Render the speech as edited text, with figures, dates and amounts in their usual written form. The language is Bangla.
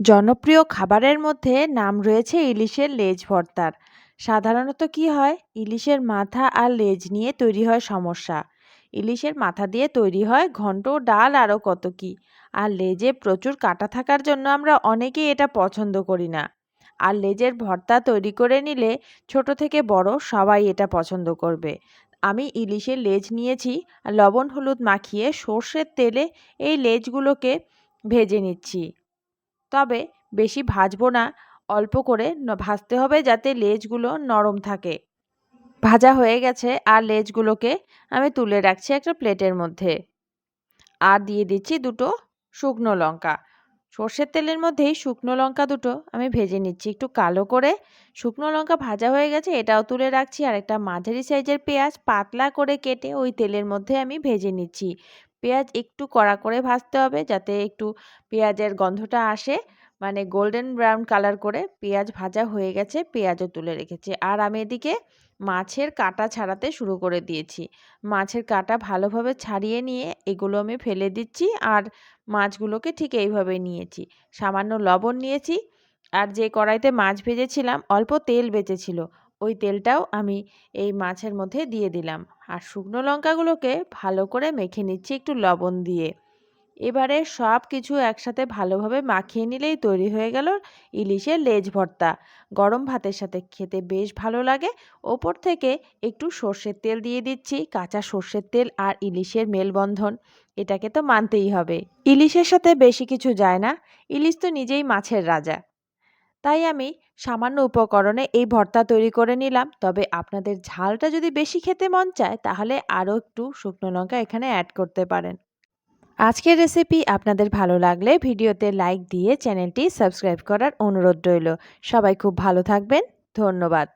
জনপ্রিয় খাবারের মধ্যে নাম রয়েছে ইলিশের লেজ ভর্তার। সাধারণত কি হয়, ইলিশের মাথা আর লেজ নিয়ে তৈরি হয় সমস্যা। ইলিশের মাথা দিয়ে তৈরি হয় ঘন্ট, ডাল আরও কত কি। আর লেজে প্রচুর কাটা থাকার জন্য আমরা অনেকেই এটা পছন্দ করি না। আর লেজের ভর্তা তৈরি করে নিলে ছোট থেকে বড় সবাই এটা পছন্দ করবে। আমি ইলিশের লেজ নিয়েছি, আর লবণ হলুদ মাখিয়ে সর্ষের তেলে এই লেজগুলোকে ভেজে নিচ্ছি। তবে বেশি ভাজবো না, অল্প করে ভাজতে হবে যাতে লেজগুলো নরম থাকে। ভাজা হয়ে গেছে আর লেজগুলোকে আমি তুলে রাখছি একটা প্লেটের মধ্যে। আর দিয়ে দিচ্ছি দুটো শুকনো লঙ্কা। সর্ষের তেলের মধ্যেই শুকনো লঙ্কা দুটো আমি ভেজে নিচ্ছি একটু কালো করে। শুকনো লঙ্কা ভাজা হয়ে গেছে, এটাও তুলে রাখছি। আর একটা মাঝারি সাইজের পেঁয়াজ পাতলা করে কেটে ওই তেলের মধ্যে আমি ভেজে নিচ্ছি। পেঁয়াজ একটু কড়া করে ভাজতে হবে যাতে একটু পেঁয়াজের গন্ধটা আসে, মানে গোল্ডেন ব্রাউন কালার করে। পেঁয়াজ ভাজা হয়ে গেছে, পেঁয়াজও তুলে রেখেছি। আর আমি এদিকে মাছের কাঁটা ছাড়াতে শুরু করে দিয়েছি। মাছের কাঁটা ভালোভাবে ছাড়িয়ে নিয়ে এগুলো আমি ফেলে দিচ্ছি। আর মাছগুলোকে ঠিক এইভাবে নিয়েছি। সামান্য লবণ নিয়েছি। আর যে কড়াইতে মাছ ভেজেছিলাম অল্প তেল বেঁচেছিল, ওই তেলটাও আমি এই মাছের মধ্যে দিয়ে দিলাম। আর শুকনো লঙ্কাগুলোকে ভালো করে মেখে নিচ্ছি একটু লবণ দিয়ে। এবারে সব কিছু একসাথে ভালোভাবে মাখিয়ে নিলেই তৈরি হয়ে গেল ইলিশের লেজ ভর্তা। গরম ভাতের সাথে খেতে বেশ ভালো লাগে। ওপর থেকে একটু সর্ষের তেল দিয়ে দিচ্ছি। কাঁচা সর্ষের তেল আর ইলিশের মেলবন্ধন, এটাকে তো মানতেই হবে। ইলিশের সাথে বেশি কিছু যায় না, ইলিশ তো নিজেই মাছের রাজা। তাই আমি সামান্য উপকরণে এই ভর্তা তৈরি করে নিলাম। তবে আপনাদের ঝালটা যদি বেশি খেতে মন চায় তাহলে আরও একটু শুকনো লঙ্কা এখানে অ্যাড করতে পারেন। আজকের রেসিপি আপনাদের ভালো লাগলে ভিডিওতে লাইক দিয়ে চ্যানেলটি সাবস্ক্রাইব করার অনুরোধ রইল। সবাই খুব ভালো থাকবেন। ধন্যবাদ।